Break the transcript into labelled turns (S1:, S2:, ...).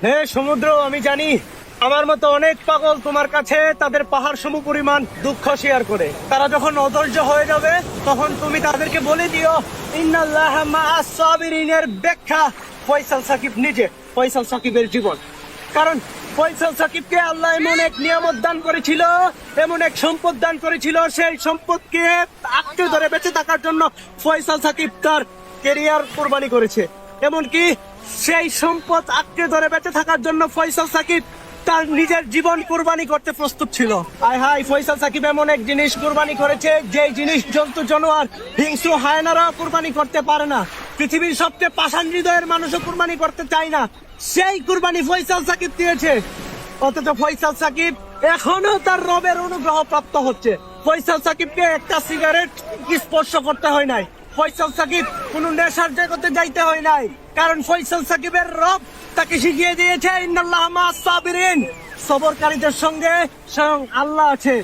S1: হে সমুদ্র, আমি জানি আমার মতো অনেক পাগল তোমার কাছে তাদের পাহাড় সম পরিমাণ দুঃখ শেয়ার করে। তারা যখন অধৈর্য হয়ে যাবে তখন তুমি তাদেরকে বলে দিও ইন্নাল্লাহা মাআস সাবিরিনের ব্যাখ্যা ফয়সাল সাকিব নিজে, ফয়সাল সাকিবের জীবন। কারণ ফয়সাল সাকিবকে আল্লাহ এমন এক নিয়ামত দান করেছিল, এমন এক সম্পদ দান করেছিল, সেই সম্পদকে আঁকড়ে ধরে বেঁচে থাকার জন্য ফয়সাল সাকিব তার কেরিয়ার কোরবানি করেছে। এমনকি সেই সম্পদ আঁকড়ে ধরে বেঁচে থাকার জন্য ফয়সাল সাকিব তার নিজের জীবন কুরবানি করতে প্রস্তুত ছিল। আয় হায়, ফয়সাল সাকিব এমন এক জিনিস কুরবানি করেছে যে জিনিস জন্তু জানোয়ার হিংস্র হায়নারাও কুরবানি করতে পারে না। পৃথিবীর সবচেয়ে পাষাণ হৃদয়ের মানুষও কুরবানি করতে চায় না, সেই কুরবানি ফয়সাল সাকিব দিয়েছে। অথচ ফয়সাল সাকিব এখনো তার রবের অনুগ্রহ প্রাপ্ত হচ্ছে। ফয়সাল সাকিবকে একটা সিগারেট স্পর্শ করতে হয় নাই, ফয়সাল সাকিব কোন নেশার জগতে যাইতে হয় নাই, কারণ ফয়সাল সাকিবের রব তাকে শিখিয়ে দিয়েছে ইন্নাল্লাহা মাআস সাবিরিন, সবরকারীদের সঙ্গে স্বয়ং আল্লাহ আছে।